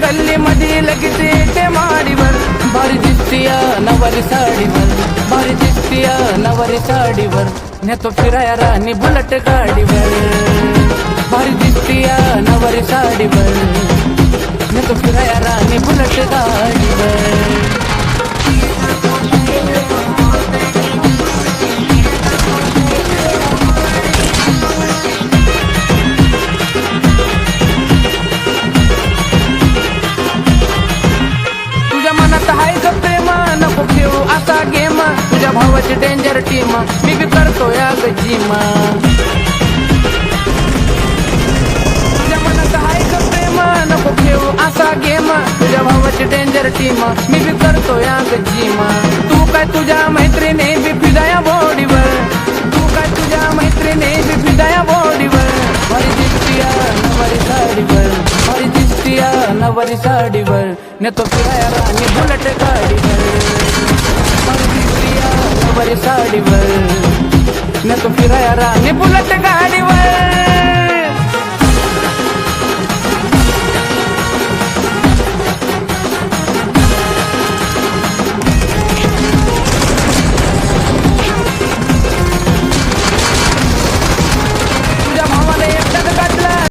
गल्ली मध्ये लगेच येते माडीवर भारी दिसतीया नवारी साडीवर भारी दिसतीया नवारी साडीवर नेतो फिराया राणी बुलेट गाडीवर भारी दिसतीया नवारी साडीवर नेतो फिराया राणी बुलेट गाडीवर नको खेळू असा गेम तुझ्या भावाची डेंजर टीम मी बी करतो या गजीमा तुझ्या मनात हाय का प्रेम नको खेळू असा गेम तुझ्या भावाची डेंजर टीम मी बी करतो या गजीमा तू काय तुझ्या मैत्रीने बी फिदाया बॉडीवर तू काय तुझ्या मैत्रीने बी फिदाया बॉडीवर भारी दिसतीया नवारी साडीवर भारी दिसतीया नवारी साडीवर नेतो फिराया राणी बुलेट गाडीवर भारी दिसतीया नवारी साडीवर नेतो फिराया राणी बुलेट गाडीवर